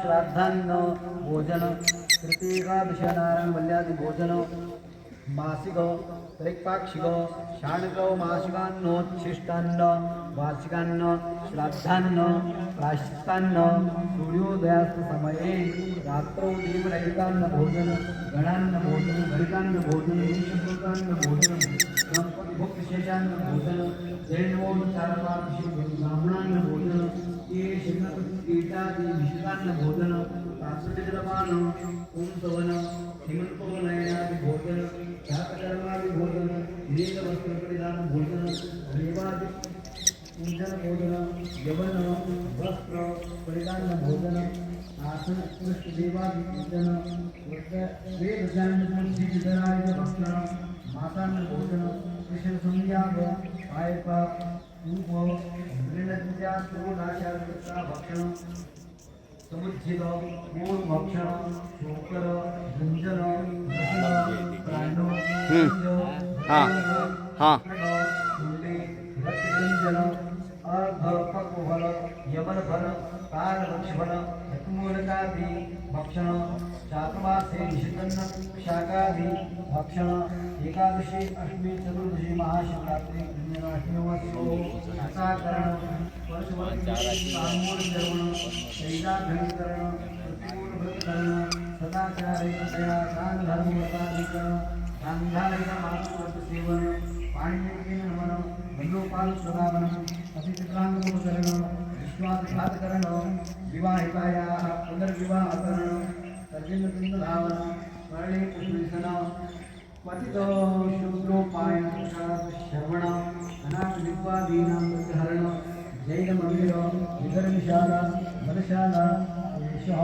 श्राद्धान्न भोजन तृतीयेकादशनारायण वल्यादि भोजन मासिक त्रैपाक्षिक शाणक मासिकान्नोच्छिष्टान्न वार्षिकान्न श्राद्धान्न प्रायश्चित्तान्न सूर्योदयास्त समये रात्रौ देवरहितान्न भोजन गणान्न भोजन घटिकान्न भोजन निशुल्कान्न भोजन गणपति भक्त विशेषान्न भोजन जैनोपचारपादि ब्राह्मणान्न भोजन ये कीटादि निषिद्धान्न भोजन तात्पर्यजलपान कुंसवन हिमंतोनयनादि भोजन जातकर्मादि भोजन नीलवस्त्र परिधान भोजन देवादि पूजन भोजन यवन वस्त्र परिधान भोजन आसन पुष्प देवादि पूजन वेदज्ञान सिद्धिधराय भक्षण मातान्न भोजन कृष्ण संध्याग पायपा ऊप मृणज्ञा पूर्णाचार्य भक्षण समुज्जित मूल भक्षण शोकर गुंजन दशन प्राणो रक्तगंजन अर्ध पक्वफल यमन फल काल वृक्षफल मूलकादि भक्षण चातुर्मासे निषिद्धन्न शाकादि भक्षण एकादशी अष्टमी चतुर्दशी महाशिवरात्रि अष्टाकरण परशुरामूल जर्मण शैलाधनीकरण प्रतिकूलभृतकरण सदाचारे दया दान धर्मवताधिकरण गांधारिक मातृव्रत सेवन पाण्यकेन नमन बंधोपाल सदावन अतिचित्रांगोकरण विश्वासघातकरण विवाहितायाः पुनर्विवाहकरण तर्जनपिण्डधावन स्मरणे पुष्पविसन पतितो शूद्रोपायन श्रवण अनाथविद्वादीनां प्रतिहरण जैनमन्दिर विधर्मशाला वनशाला एषः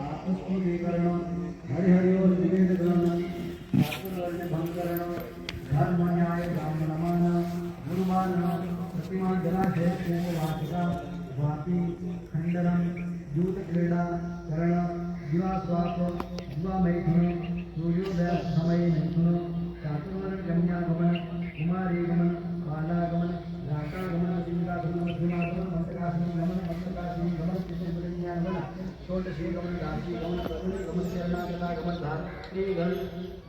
आत्मस्फूर्तीकरण हरिहरियोर्निवेदकरण ठाकुरवर्णभङ्करण धर्मन्याय ब्राह्मणमान गुरुमान प्रतिमा जलाशयवाटिका वापी खंडनं दूतक्रीडा करण दिवास्वाप दिवामैथुन सूर्योदय समय मैथुन चातुर्वर्ण कन्यागमन कुमारीगमन बालागमन राकागमन सिंहागमन मध्यमागमन मंत्रकासिनी गमन मंत्रकासिनी गमन चित्रज्ञानगमन षोडशी गमन राशि गमन गमन चरणागमन धात्री गण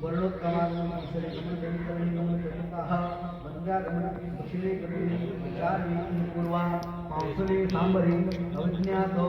वर्णोत्क्रमागमन अक्षरे गमन गणितरणी गमन चतुर्थाः वंद्यागमन दक्षिणे कपिले चारणी पूर्वा पावसले सांबरे अवज्ञातो